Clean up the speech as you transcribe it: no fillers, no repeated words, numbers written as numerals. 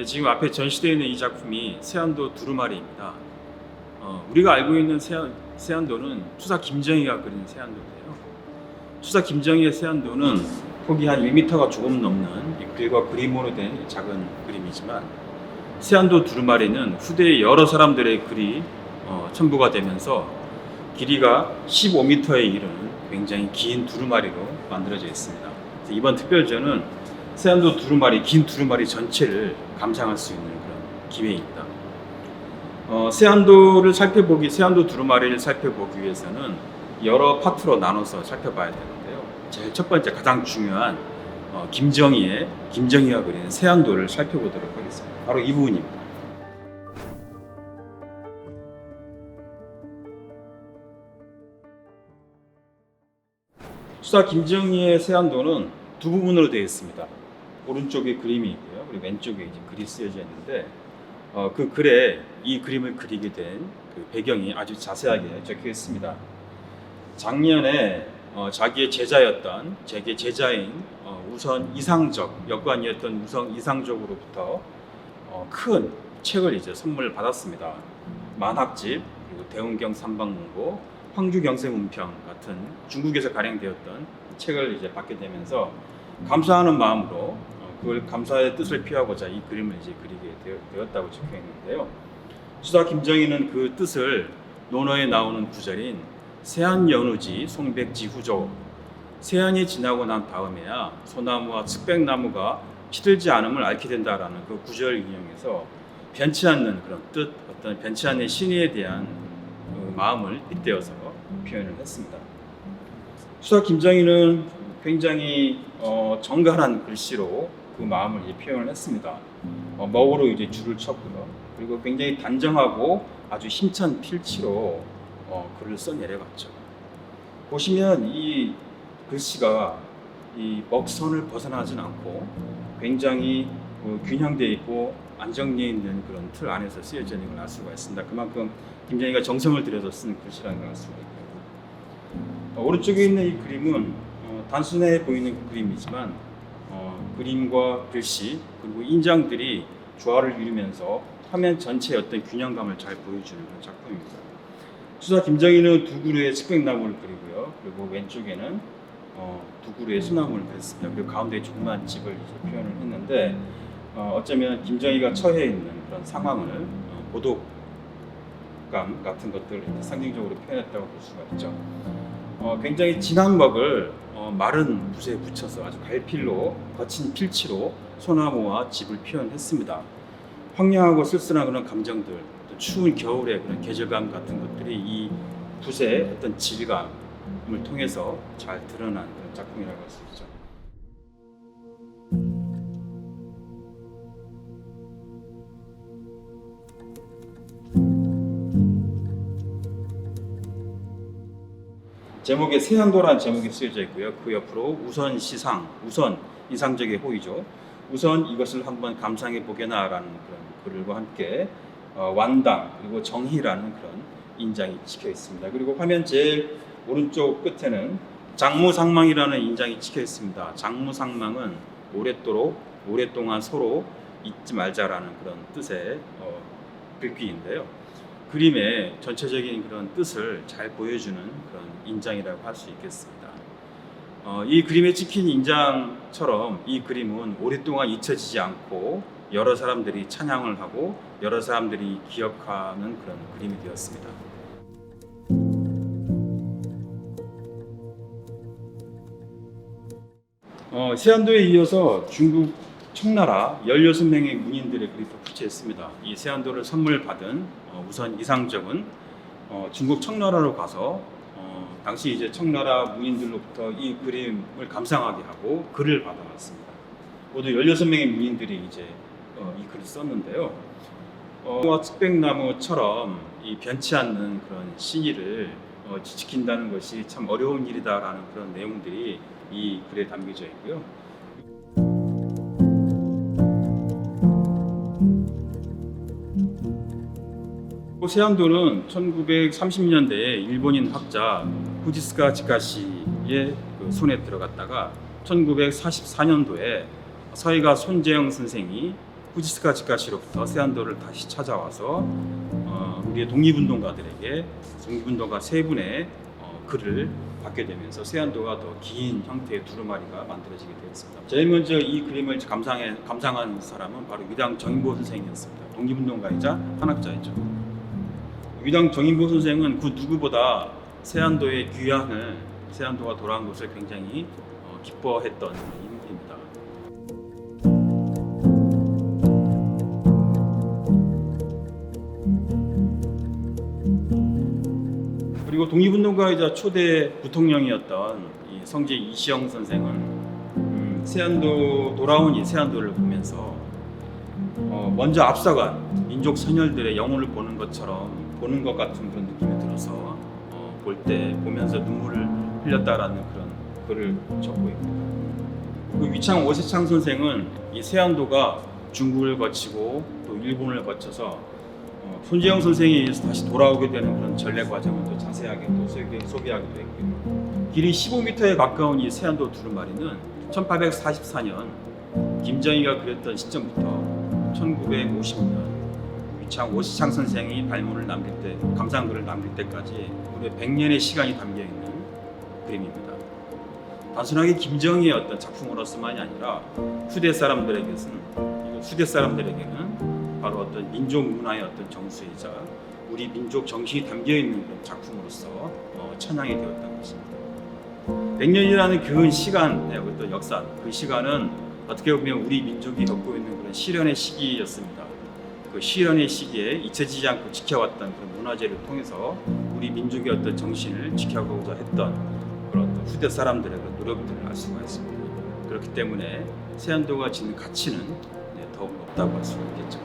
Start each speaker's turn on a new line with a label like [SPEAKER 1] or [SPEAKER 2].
[SPEAKER 1] 네, 지금 앞에 전시되어 있는 이 작품이 세안도 두루마리입니다. 우리가 알고 있는 세안도는 추사 김정희가 그린 세안도인데요. 추사 김정희의 세안도는 폭이 한 1m가 조금 넘는 이 글과 그림으로 된 작은 그림이지만, 세안도 두루마리는 후대의 여러 사람들의 글이 첨부가 되면서 길이가 15m에 이르는 굉장히 긴 두루마리로 만들어져 있습니다. 이번 특별전은 세안도 두루마리, 긴 두루마리 전체를 감상할 수 있는 그런 기회입니다. 세안도 두루마리를 살펴보기 위해서는 여러 파트로 나눠서 살펴봐야 되는데요. 제일 첫 번째 가장 중요한 김정희가 그린 세안도를 살펴보도록 하겠습니다. 바로 이 부분입니다. 추사 김정희의 세안도는 두 부분으로 되어 있습니다. 오른쪽에 그림이 있고요, 그리고 왼쪽에 이제 글이 쓰여져 있는데, 그 글에 이 그림을 그리게 된 그 배경이 아주 자세하게 적혀 있습니다. 작년에 자기의 제자인 우선 이상적 역관이었던 우선 이상적으로부터 큰 책을 이제 선물을 받았습니다. 만학집, 그리고 대운경 삼방문고, 황주경세문평 같은 중국에서 발행되었던 책을 이제 받게 되면서 감사하는 마음으로 그걸 감사의 뜻을 표하고자 이 그림을 이제 그리게 되었다고 적혀 있는데요. 추사 김정희는 그 뜻을 논어에 나오는 구절인 세안연우지 송백지후조, 세안이 지나고 난 다음에야 소나무와 측백나무가 시들지 않음을 앓게 된다라는 그 구절을 인용해서 변치 않는 그런 뜻, 어떤 변치 않는 신의에 대한 그 마음을 빗대어서 표현을 했습니다. 추사 김정희는 굉장히 정갈한 글씨로 그 마음을 이제 표현을 했습니다. 먹으로 이제 줄을 쳤고요. 그리고 굉장히 단정하고 아주 힘찬 필치로 글을 써 내려갔죠. 보시면 이 글씨가 이 먹선을 벗어나진 않고 굉장히 균형되어 있고 안정되어 있는 그런 틀 안에서 쓰여져 있는 걸 알 수가 있습니다. 그만큼 김정희가 정성을 들여서 쓴 글씨라는 걸 알 수가 있고요. 오른쪽에 있는 이 그림은 단순해 보이는 그림이지만 그림과 글씨 그리고 인장들이 조화를 이루면서 화면 전체의 어떤 균형감을 잘 보여주는 그런 작품입니다. 추사 김정희는 두 그루의 측백나무를 그리고요. 그리고 왼쪽에는 두 그루의 소나무를 그렸습니다. 그리고 가운데 조그만 집을 이제 표현을 했는데, 어쩌면 김정희가 처해 있는 그런 상황을 고독감 같은 것들을 상징적으로 표현했다고 볼 수가 있죠. 굉장히 진한 먹을 마른 붓에 붙여서 아주 갈필로 거친 필치로 소나무와 집을 표현했습니다. 황량하고 쓸쓸한 그런 감정들, 또 추운 겨울의 그런 계절감 같은 것들이 이 붓의 어떤 질감을 통해서 잘 드러난 그런 작품이라고 할 수 있죠. 제목에 세안도라는 제목이 쓰여져 있고요. 그 옆으로 우선 시상, 우선 이상적의 호의죠. 우선 이것을 한번 감상해 보게나라는 그런 글과 함께 완당 그리고 정희라는 그런 인장이 찍혀 있습니다. 그리고 화면 제일 오른쪽 끝에는 장무상망이라는 인장이 찍혀 있습니다. 장무상망은 오랫동안 서로 잊지 말자라는 그런 뜻의 글귀인데요. 그림의 전체적인 그런 뜻을 잘 보여주는 그런 인장이라고 할 수 있겠습니다. 이 그림에 찍힌 인장처럼 이 그림은 오랫동안 잊혀지지 않고 여러 사람들이 찬양을 하고 여러 사람들이 기억하는 그런 그림이 되었습니다. 세안도에 이어서 중국 청나라 16명의 문인들의 그림도 부채했습니다. 이 세안도를 선물 받은 우선 이상적은 중국 청나라로 가서 당시 이제 청나라 문인들로부터 이 그림을 감상하게 하고 글을 받아왔습니다. 모두 16명의 문인들이 이제 이 글을 썼는데요. 측백나무처럼 이 변치 않는 그런 신의를 지킨다는 것이 참 어려운 일이다라는 그런 내용들이 이 글에 담겨져 있고요. 세안도는 1930년대에 일본인 학자 후지스카 지카시의 손에 들어갔다가 1944년도에 서희가 손재영 선생이 후지스카 치카시로부터 세안도를 다시 찾아와서 우리의 독립운동가들에게 독립운동가 세 분의 글을 받게 되면서 세안도가 더 긴 형태의 두루마리가 만들어지게 되었습니다. 제일 먼저 이 그림을 감상한 사람은 바로 위당 정인보 선생이었습니다. 독립운동가이자 한학자이죠. 위당 정인보 선생은 그 누구보다 세안도의 귀환을, 세안도가 돌아온 것을 굉장히 기뻐했던 인물입니다. 그리고 독립운동가이자 초대 부통령이었던 이 성제 이시영 선생은 세안도 돌아온 이 세안도를 보면서 먼저 앞서간 민족 선열들의 영혼을 보는 것 같은 그런 느낌이 들어서 보면서 눈물을 흘렸다라는 그런 글을 적고 있습니다. 그 위창 오세창 선생은 이 세안도가 중국을 거치고 또 일본을 거쳐서 손재영 선생에 의해서 다시 돌아오게 되는 그런 전래 과정을 또 자세하게 또 소개하기도 했고요. 길이 15m에 가까운 이 세안도 두루마리는 1844년 김정희가 그렸던 시점부터 1950년 위창 오세창 선생이 발문을 남길 때, 감상글을 남길 때까지 무려 100년의 시간이 담겨 있는 그림입니다. 단순하게 김정희의 어떤 작품으로서만이 아니라 후대 사람들에게는 바로 어떤 민족 문화의 어떤 정수이자 우리 민족 정신이 담겨 있는 그런 작품으로서 찬양이 되었다는 것입니다. 100년이라는 그 시간의 어떤 역사, 그 시간은 어떻게 보면 우리 민족이 겪고 있는 그런 시련의 시기였습니다. 그 시련의 시기에 잊혀지지 않고 지켜왔던 그런 문화재를 통해서 우리 민족의 어떤 정신을 지켜가고자 했던 그런 어떤 후대 사람들의 그런 노력들을 알 수가 있습니다. 그렇기 때문에 세안도가 지닌 가치는 더욱 높다고 할 수 있겠죠.